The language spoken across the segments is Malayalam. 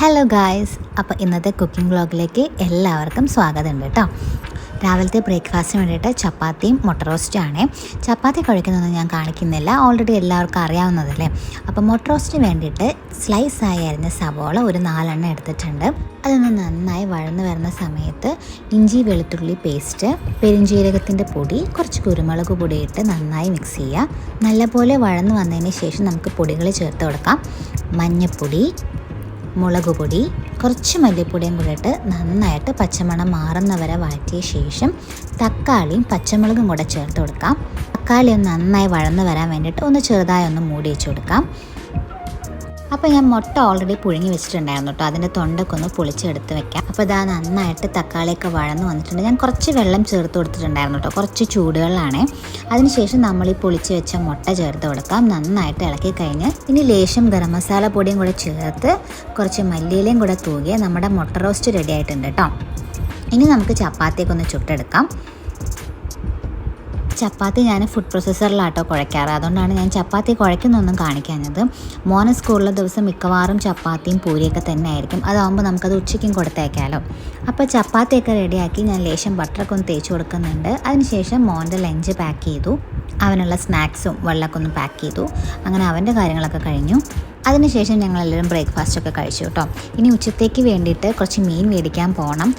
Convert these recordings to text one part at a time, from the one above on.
ഹലോ ഗായ്സ്, അപ്പോൾ ഇന്നത്തെ കുക്കിംഗ് വ്ളോഗിലേക്ക് എല്ലാവർക്കും സ്വാഗതമുണ്ട് കേട്ടോ. രാവിലത്തെ ബ്രേക്ക്ഫാസ്റ്റിന് വേണ്ടിയിട്ട് ചപ്പാത്തിയും മുട്ട റോസ്റ്റും ആണ്. ചപ്പാത്തി കഴിക്കുന്നതൊന്നും ഞാൻ കാണിക്കുന്നില്ല, ഓൾറെഡി എല്ലാവർക്കും അറിയാവുന്നതല്ലേ. അപ്പോൾ മുട്ട റോസ്റ്റിന് വേണ്ടിയിട്ട് സ്ലൈസായി അരിഞ്ഞ സവോള ഒരു 4 എണ്ണം എടുത്തിട്ടുണ്ട്. അതൊന്ന് നന്നായി വഴന്നു വരുന്ന സമയത്ത് ഇഞ്ചി വെളുത്തുള്ളി പേസ്റ്റ്, പെരുംജീരകത്തിൻ്റെ പൊടി, കുറച്ച് കുരുമുളക് പൊടി ഇട്ട് നന്നായി മിക്സ് ചെയ്യുക. നല്ലപോലെ വഴന്നു വന്നതിന് ശേഷം നമുക്ക് പൊടികൾ ചേർത്ത് കൊടുക്കാം. മഞ്ഞൾപ്പൊടി, മുളക് പൊടി, കുറച്ച് മല്ലിപ്പൊടിയും കൂടെ ഇട്ട് നന്നായിട്ട് പച്ചമണം മാറുന്നവരെ വഴറ്റിയ ശേഷം തക്കാളിയും പച്ചമുളകും കൂടെ ചേർത്ത് കൊടുക്കാം. തക്കാളി ഒന്ന് നന്നായി വഴന്ന് വരാൻ വേണ്ടിയിട്ട് ഒന്ന് ചെറുതായി ഒന്ന് മൂടി വെച്ച് കൊടുക്കാം. അപ്പോൾ ഞാൻ മുട്ട ഓൾറെഡി പുഴുങ്ങി വെച്ചിട്ടുണ്ടായിരുന്നു കേട്ടോ, അതിൻ്റെ തൊണ്ടൊക്കെ ഒന്ന് പൊളിച്ചെടുത്ത് വെക്കാം. അപ്പോൾ ഇതാ നന്നായിട്ട് തക്കാളിയൊക്കെ വഴന്ന് വന്നിട്ടുണ്ട്. ഞാൻ കുറച്ച് വെള്ളം ചേർത്ത് കൊടുത്തിട്ടുണ്ടായിരുന്നു കേട്ടോ, കുറച്ച് ചൂടുവെള്ളമാണ്. അതിനുശേഷം നമ്മൾ ഈ പൊളിച്ച് വെച്ച മുട്ട ചേർത്ത് കൊടുക്കാം. നന്നായിട്ട് ഇളക്കി കഴിഞ്ഞ് ഇനി ലേശം ഗരം മസാല പൊടിയും കൂടെ ചേർത്ത് കുറച്ച് മല്ലിയിലയും കൂടെ തൂകിയ നമ്മുടെ മുട്ട റോസ്റ്റ് റെഡി ആയിട്ടുണ്ട് കേട്ടോ. ഇനി നമുക്ക് ചപ്പാത്തിയൊക്കെ ഒന്ന് ചുട്ടെടുക്കാം. ചപ്പാത്തി ഞാൻ ഫുഡ് പ്രോസസ്സറിലാട്ടോ കുഴയ്ക്കാറ്, അതുകൊണ്ടാണ് ഞാൻ ചപ്പാത്തി കുഴയ്ക്കുന്നൊന്നും കാണിക്കാഞ്ഞത്. മോനെ സ്കൂളിലെ ദിവസം മിക്കവാറും ചപ്പാത്തിയും പൂരിയൊക്കെ തന്നെ ആയിരിക്കും. അതാകുമ്പോൾ നമുക്കത് ഉച്ചയ്ക്കും കൊടുത്തേക്കാമല്ലോ. അപ്പോൾ ചപ്പാത്തിയൊക്കെ റെഡിയാക്കി ഞാൻ ലേശം ബട്ടറൊക്കെ ഒന്ന് തേച്ച് കൊടുക്കുന്നുണ്ട്. അതിനുശേഷം മോൻ്റെ ലഞ്ച് പാക്ക് ചെയ്തു, അവനുള്ള സ്നാക്സും വെള്ളമൊക്കെ ഒന്ന് പാക്ക് ചെയ്തു. അങ്ങനെ അവൻ്റെ കാര്യങ്ങളൊക്കെ കഴിഞ്ഞു. അതിനുശേഷം ഞങ്ങളെല്ലാവരും ബ്രേക്ക്ഫാസ്റ്റൊക്കെ കഴിച്ചു കേട്ടോ. ഇനി ഉച്ചത്തേക്ക് വേണ്ടിയിട്ട് കുറച്ച് മീൻ മേടിക്കാൻ പോകണം.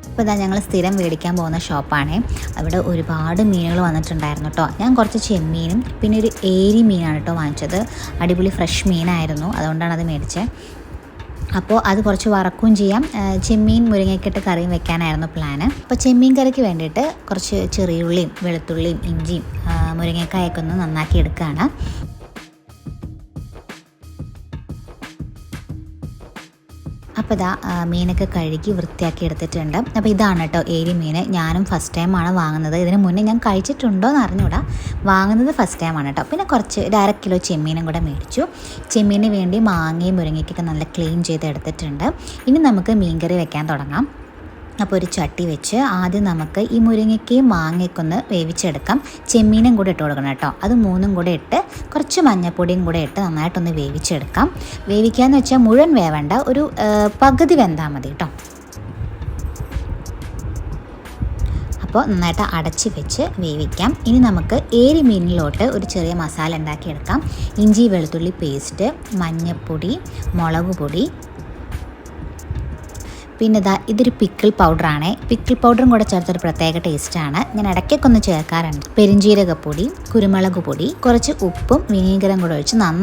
അപ്പോൾ ഇതാ ഞങ്ങൾ സ്ഥിരം മേടിക്കാൻ പോകുന്ന ഷോപ്പാണ്. അവിടെ ഒരുപാട് മീനുകൾ വന്നിട്ടുണ്ടായിരുന്നു കേട്ടോ. ഞാൻ കുറച്ച് ചെമ്മീനും പിന്നെ ഒരു ഏരി മീനാണ് കേട്ടോ വാങ്ങിച്ചത്. അടിപൊളി ഫ്രഷ് മീനായിരുന്നു, അതുകൊണ്ടാണ് അത് മേടിച്ചത്. അപ്പോൾ അത് കുറച്ച് വറക്കുകയും ചെയ്യാം. ചെമ്മീൻ മുരിങ്ങയ്ക്കിട്ട് കറിയും വെക്കാനായിരുന്നു പ്ലാന്. അപ്പോൾ ചെമ്മീൻ കറിക്ക് വേണ്ടിയിട്ട് കുറച്ച് ചെറിയുള്ളിയും വെളുത്തുള്ളിയും ഇഞ്ചിയും മുരിങ്ങക്കായൊക്കെ ഒന്ന് നന്നാക്കി എടുക്കുകയാണ്. അപ്പോൾ ഇതാ മീനൊക്കെ കഴുകി വൃത്തിയാക്കി എടുത്തിട്ടുണ്ട്. അപ്പോൾ ഇതാണ് കേട്ടോ ഏരി മീൻ. ഞാനും ഫസ്റ്റ് ടൈമാണ് വാങ്ങുന്നത്. ഇതിന് മുന്നേ ഞാൻ കഴിച്ചിട്ടുണ്ടോ എന്ന് അറിഞ്ഞൂടാ, വാങ്ങുന്നത് ഫസ്റ്റ് ടൈമാണ് കേട്ടോ. പിന്നെ കുറച്ച് 1/2 കിലോ ചെമ്മീനും കൂടെ മേടിച്ചു. ചെമ്മീന് വേണ്ടി മാങ്ങയും മുരിങ്ങയ്ക്കൊക്കെ നല്ല ക്ലീൻ ചെയ്ത് എടുത്തിട്ടുണ്ട്. ഇനി നമുക്ക് മീൻകറി വെക്കാൻ തുടങ്ങാം. അപ്പോൾ ഒരു ചട്ടി വെച്ച് ആദ്യം നമുക്ക് ഈ മുരിങ്ങയ്ക്കയും മാങ്ങയ്ക്കൊന്ന് വേവിച്ചെടുക്കാം. ചെമ്മീനും കൂടെ ഇട്ട് കൊടുക്കണം കേട്ടോ. അത് 3ഉം കൂടെ ഇട്ട് കുറച്ച് മഞ്ഞൾപ്പൊടിയും കൂടെ ഇട്ട് നന്നായിട്ടൊന്ന് വേവിച്ചെടുക്കാം. വേവിക്കാമെന്ന് വെച്ചാൽ മുഴുവൻ വേവേണ്ട, ഒരു പകുതി വെന്താൽ മതി കേട്ടോ. അപ്പോൾ നന്നായിട്ട് അടച്ച് വെച്ച് വേവിക്കാം. ഇനി നമുക്ക് ഏരി മീനിലോട്ട് ഒരു ചെറിയ മസാല ഉണ്ടാക്കിയെടുക്കാം. ഇഞ്ചി വെളുത്തുള്ളി പേസ്റ്റ്, മഞ്ഞൾപ്പൊടി, മുളക് പൊടി, പിന്നെ ഇതൊരു പിക്കിൾ പൗഡറാണ്. പിക്കിൾ പൗഡറും കൂടെ ചേർത്തൊരു പ്രത്യേക ടേസ്റ്റാണ്. ഞാൻ ഇടയ്ക്കൊക്കെ ഒന്ന് ചേർക്കാറുണ്ട്. പെരുംജീരകപ്പൊടി, കുരുമുളക് പൊടി, കുറച്ച് ഉപ്പും വിനീഗറും കൂടെ ഒഴിച്ച്